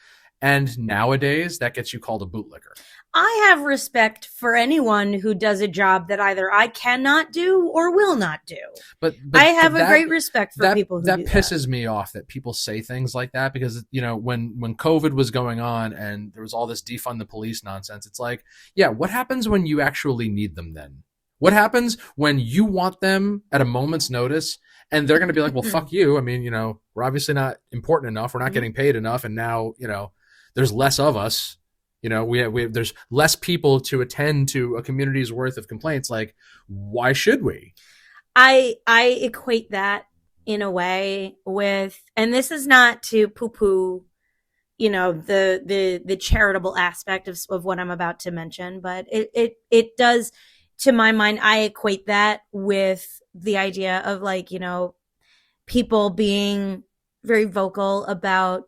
And nowadays, that gets you called a bootlicker. I have respect for anyone who does a job that either I cannot do or will not do. But I have a great respect for people who do that. That pisses me off that people say things like that because, you know, when COVID was going on and there was all this defund the police nonsense, it's like, yeah, what happens when you actually need them then? What happens when you want them at a moment's notice and they're going to be like, well, fuck you. I mean, you know, we're obviously not important enough. We're not getting paid enough. And now, you know, there's less of us. You know, there's less people to attend to a community's worth of complaints. Like, why should we? I equate that in a way with, and this is not to poo-poo, you know, the charitable aspect of what I'm about to mention, but it does, to my mind, I equate that with the idea of, like, you know, people being very vocal about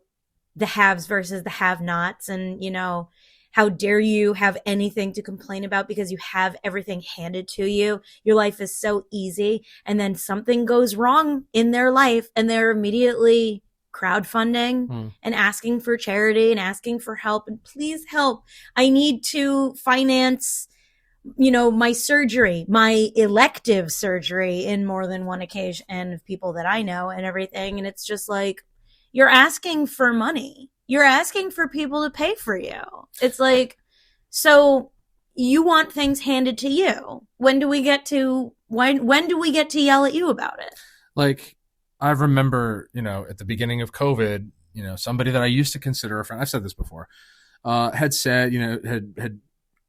the haves versus the have-nots, and, you know, how dare you have anything to complain about because you have everything handed to you. Your life is so easy. And then something goes wrong in their life and they're immediately crowdfunding and asking for charity and asking for help. And please help. I need to finance, you know, my surgery, my elective surgery in more than one occasion of people that I know and everything. And it's just like, you're asking for money. You're asking for people to pay for you. It's like, so you want things handed to you. When do we get to yell at you about it? Like, I remember, you know, at the beginning of COVID, you know, somebody that I used to consider a friend, I've said this before, had said, you know, had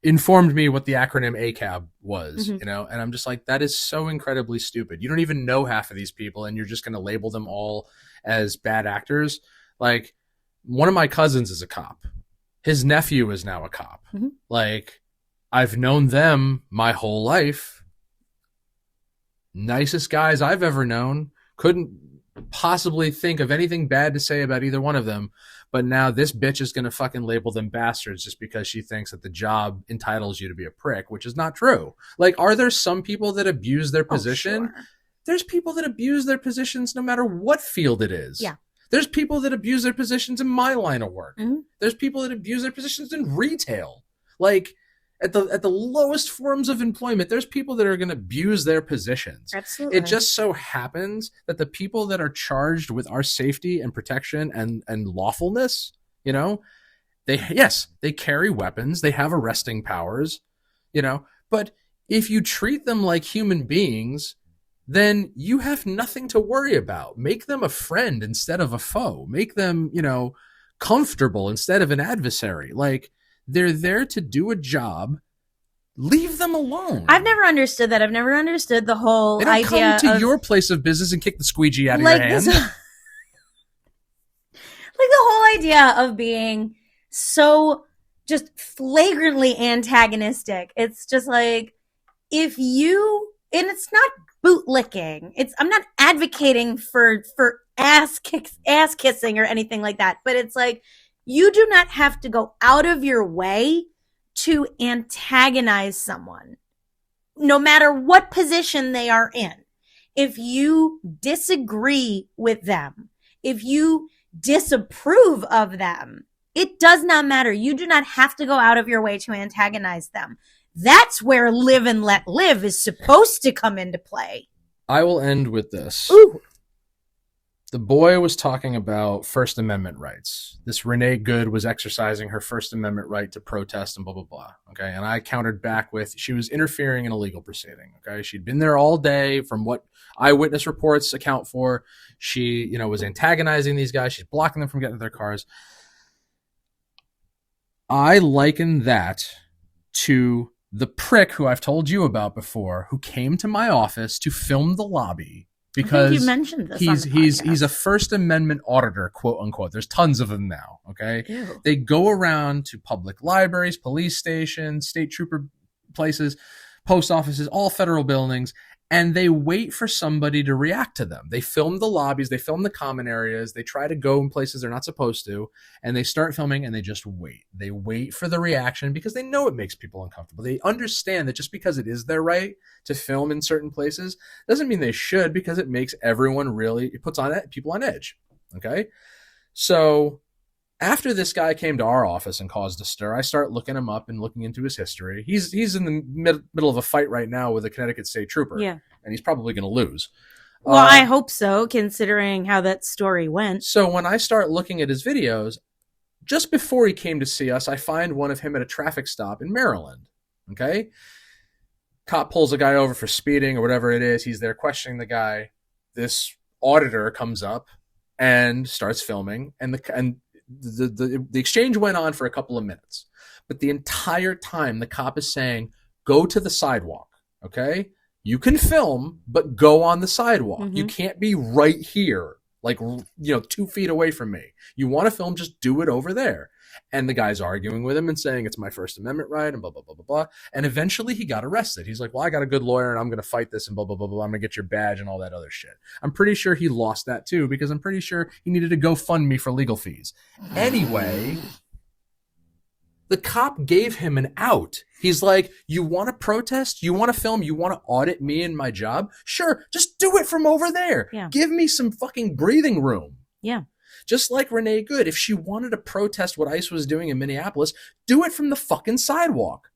informed me what the acronym ACAB was, you know, and I'm just like, that is so incredibly stupid. You don't even know half of these people and you're just going to label them all as bad actors. Like, one of my cousins is a cop. His nephew is now a cop. Like, I've known them my whole life. Nicest guys I've ever known. Couldn't possibly think of anything bad to say about either one of them. But now this bitch is going to fucking label them bastards just because she thinks that the job entitles you to be a prick, which is not true. Like, are there some people that abuse their position? Oh, sure. There's people that abuse their positions no matter what field it is. Yeah. There's people that abuse their positions in my line of work. There's people that abuse their positions in retail. Like, at the lowest forms of employment, there's people that are going to abuse their positions. Absolutely. It just so happens that the people that are charged with our safety and protection and lawfulness, you know, they carry weapons, they have arresting powers, you know, but if you treat them like human beings, then you have nothing to worry about. Make them a friend instead of a foe. Make them, you know, comfortable instead of an adversary. Like, they're there to do a job. Leave them alone. I've never understood that. I've never understood the whole idea. They don't come to of your place of business and kick the squeegee out of your hand. Like the whole idea of being so just flagrantly antagonistic. It's just like, if you, and it's not bootlicking. I'm not advocating for ass kissing or anything like that. But it's like, you do not have to go out of your way to antagonize someone, no matter what position they are in. If you disagree with them, if you disapprove of them, it does not matter. You do not have to go out of your way to antagonize them. That's where live and let live is supposed to come into play. I will end with this. Ooh. The boy was talking about First Amendment rights. This Renee Good was exercising her First Amendment right to protest and blah, blah, blah. Okay. And I countered back with she was interfering in a legal proceeding. Okay. She'd been there all day from what eyewitness reports account for. She, was antagonizing these guys. She's blocking them from getting to their cars. I liken that to the prick who I've told you about before, who came to my office to film the lobby. Because I think you mentioned this he's a First Amendment auditor, quote unquote. There's tons of them now. Okay, Ew. They go around to public libraries, police stations, state trooper places, post offices, all federal buildings, and they wait for somebody to react to them. They film the lobbies, they film the common areas, they try to go in places they're not supposed to, and they start filming and they just wait. They wait for the reaction because they know it makes people uncomfortable. They understand that just because it is their right to film in certain places doesn't mean they should, because it makes everyone it puts people on edge. Okay? So after this guy came to our office and caused a stir, I start looking him up and looking into his history. He's in the middle of a fight right now with a Connecticut State Trooper. Yeah. And he's probably going to lose. Well, I hope so, considering how that story went. So when I start looking at his videos, just before he came to see us, I find one of him at a traffic stop in Maryland. Okay? Cop pulls a guy over for speeding or whatever it is. He's there questioning the guy. This auditor comes up and starts filming, and the exchange went on for a couple of minutes, but the entire time the cop is saying, go to the sidewalk. Okay. You can film, but go on the sidewalk. Mm-hmm. You can't be right here, 2 feet away from me. You want to film, just do it over there. And the guy's arguing with him and saying, it's my First Amendment right, and blah, blah, blah, blah, blah. And eventually he got arrested. He's like, well, I got a good lawyer and I'm going to fight this and blah, blah, blah, blah. I'm going to get your badge and all that other shit. I'm pretty sure he lost that too, because I'm pretty sure he needed to GoFundMe for legal fees. Anyway, the cop gave him an out. He's like, you want to protest? You want to film? You want to audit me and my job? Sure, just do it from over there. Yeah. Give me some fucking breathing room. Yeah. Just like Renee Good, if she wanted to protest what ICE was doing in Minneapolis, do it from the fucking sidewalk.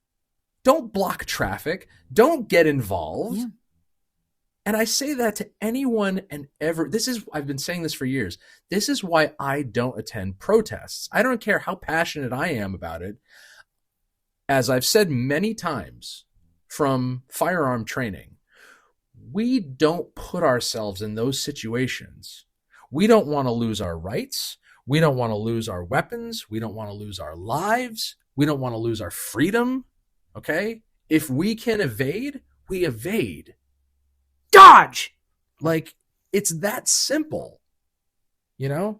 Don't block traffic. Don't get involved. Yeah. And I say that to anyone and I've been saying this for years. This is why I don't attend protests. I don't care how passionate I am about it. As I've said many times from firearm training, we don't put ourselves in those situations. We don't want to lose our rights. We don't want to lose our weapons. We don't want to lose our lives. We don't want to lose our freedom. Okay? If we can evade, we evade. Dodge! It's that simple. Yeah.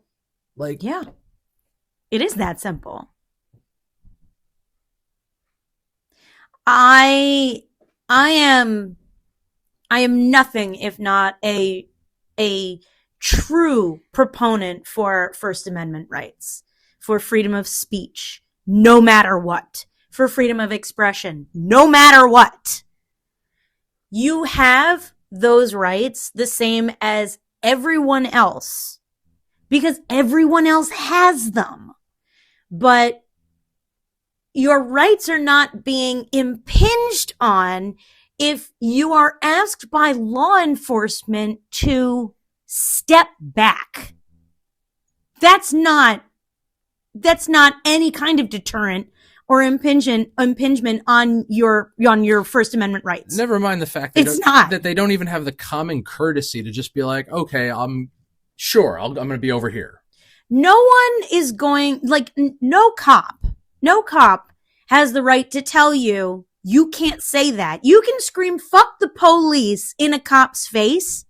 It is that simple. I am nothing if not a true proponent for First Amendment rights, for freedom of speech, no matter what, for freedom of expression, no matter what. You have those rights the same as everyone else, because everyone else has them. But your rights are not being impinged on if you are asked by law enforcement to step back. That's not any kind of deterrent or impingement on your First Amendment rights. Never mind the fact that they don't even have the common courtesy to just be like, okay, I'm going to be over here. No one is going, no cop has the right to tell you can't say that. You can scream fuck the police in a cop's face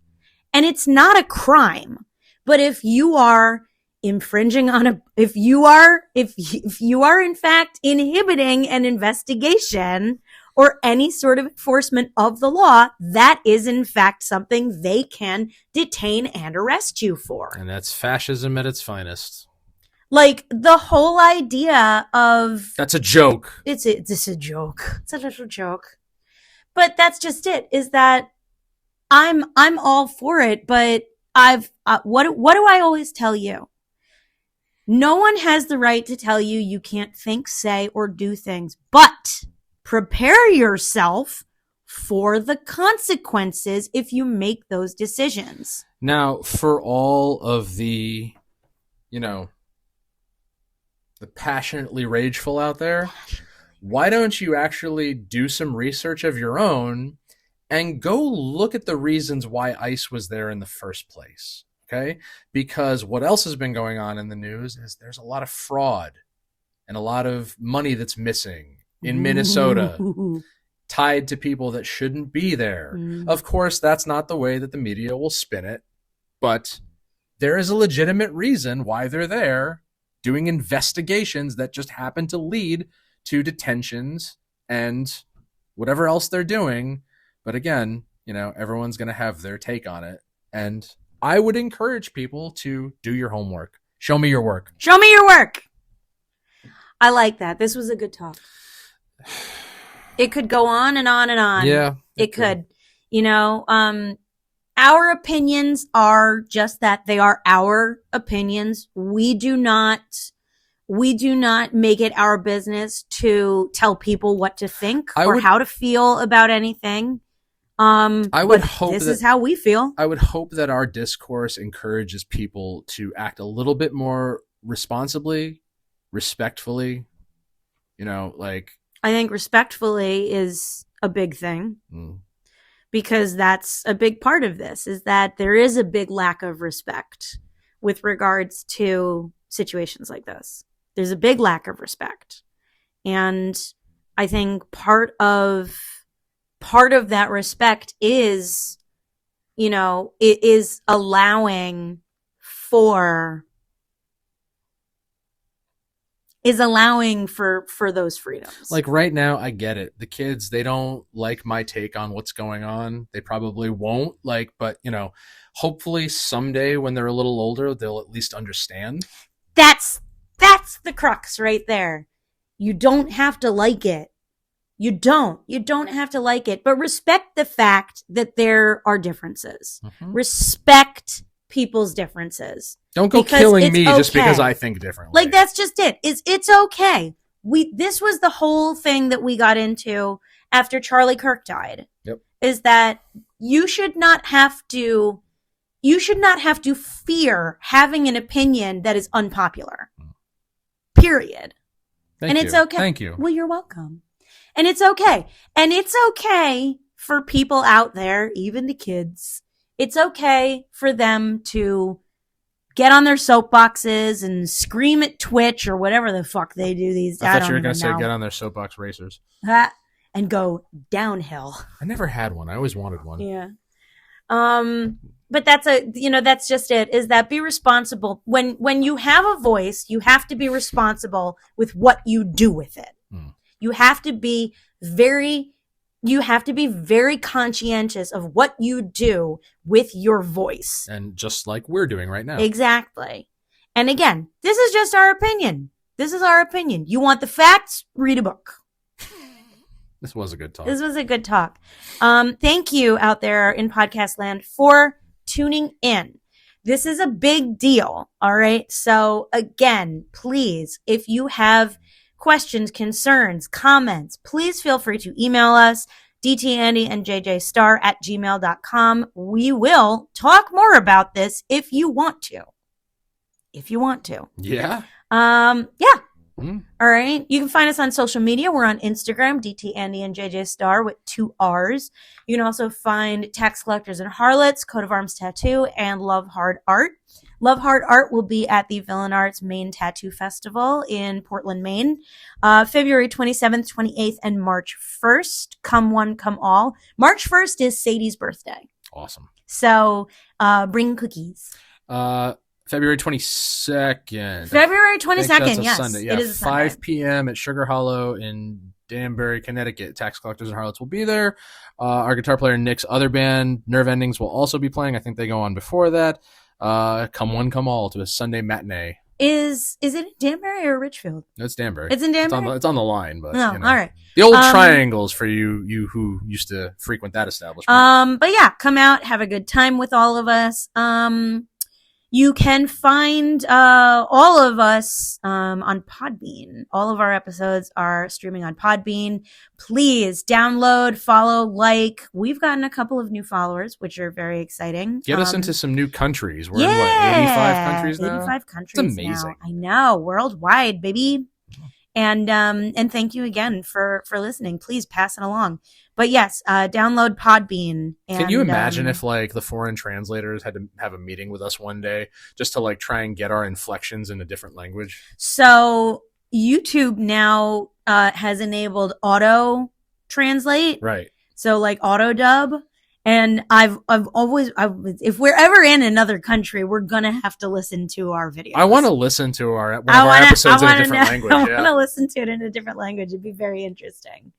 and it's not a crime. But if you are infringing on if you are in fact inhibiting an investigation or any sort of enforcement of the law, that is in fact something they can detain and arrest you for. And that's fascism at its finest. The whole idea of... That's a joke. It's a joke. It's a little joke. But that's just it, is that I'm all for it, but what do I always tell you? No one has the right to tell you can't think, say, or do things, but prepare yourself for the consequences if you make those decisions. Now, for all of the, the passionately rageful out there, why don't you actually do some research of your own and go look at the reasons why ICE was there in the first place? Okay? Because what else has been going on in the news is there's a lot of fraud and a lot of money that's missing in Minnesota tied to people that shouldn't be there. Of course, that's not the way that the media will spin it, but there is a legitimate reason why they're there doing investigations that just happen to lead to detentions and whatever else they're doing. But again, everyone's going to have their take on it. And I would encourage people to do your homework. Show me your work. Show me your work. I like that. This was a good talk. It could go on and on and on. Yeah. It could. Our opinions are just that. They are our opinions. We do not make it our business to tell people what to think or how to feel about anything. I would hope this is how we feel. I would hope that our discourse encourages people to act a little bit more responsibly, respectfully. I think respectfully is a big thing. Because that's a big part of this, is that there is a big lack of respect with regards to situations like this. There's a big lack of respect. And I think part of that respect is, it is allowing for those freedoms. Like right now, I get it. The kids, they don't like my take on what's going on. They probably won't but hopefully someday when they're a little older, they'll at least understand. That's the crux right there. You don't have to like it. You don't have to like it, but respect the fact that there are differences. Respect people's differences. Don't go killing me just because I think differently. Like, that's just it. It's okay. This was the whole thing that we got into after Charlie Kirk died. Yep. Is that you should not have to fear having an opinion that is unpopular. Period. Thank you. It's okay. Thank you. Well, you're welcome. And it's okay. And it's okay for people out there, even the kids. It's okay for them to get on their soapboxes and scream at Twitch or whatever the fuck they do these days. I thought you were going to say get on their soapbox racers. And go downhill. I never had one. I always wanted one. Yeah. But that's just it, is that be responsible. When you have a voice, you have to be responsible with what you do with it. You have to be very conscientious of what you do with your voice. And just like we're doing right now. Exactly. And again, this is just our opinion. This is our opinion. You want the facts? Read a book. This was a good talk. This was a good talk. Thank you out there in podcast land for tuning in. This is a big deal. All right. So again, please, if you have questions, concerns, comments, please feel free to email us, dtandyandjjstar@gmail.com. We will talk more about this if you want to. Yeah. Yeah. All right. You can find us on social media. We're on Instagram, dtandyandjjstar with 2 R's. You can also find Tax Collectors and Harlots, Coat of Arms Tattoo, and Love Hard Art. Love Hard Art will be at the Villain Arts Maine Tattoo Festival in Portland, Maine, February 27th, 28th, and March 1st. Come one, come all. March 1st is Sadie's birthday. Awesome. So bring cookies. February 22nd. February 22nd, yes. Sunday. Yeah, it is a Sunday. 5 p.m. at Sugar Hollow in Danbury, Connecticut. Tax Collectors and Harlots will be there. Our guitar player Nick's other band, Nerve Endings, will also be playing. I think they go on before that. Come one, come all to a Sunday matinee. Is it in Danbury or Richfield? No, it's Danbury. It's in Danbury? It's on the line, but no, all right. The old triangles for you who used to frequent that establishment. But yeah, come out, have a good time with all of us. You can find all of us on Podbean. All of our episodes are streaming on Podbean. Please download, follow, like. We've gotten a couple of new followers, which are very exciting. Get us into some new countries. We're in, what, 85 countries now? 85 countries It's amazing. now. I know. Worldwide, baby. And thank you again for listening. Please pass it along. But yes, download Podbean. And, can you imagine if like the foreign translators had to have a meeting with us one day just to like try and get our inflections in a different language? So YouTube now has enabled auto translate. Right. So like auto dub. And I've always, if we're ever in another country, we're gonna have to listen to our videos. I want to listen to one of our episodes in a different language. I want to listen to it in a different language. It'd be very interesting.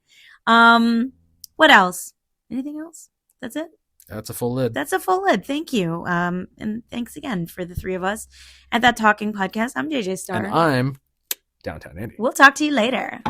What else? Anything else? That's it? That's a full lid. That's a full lid. Thank you. And thanks again for the three of us at That Talking Podcast. I'm JJ Star. And I'm Downtown Andy. We'll talk to you later.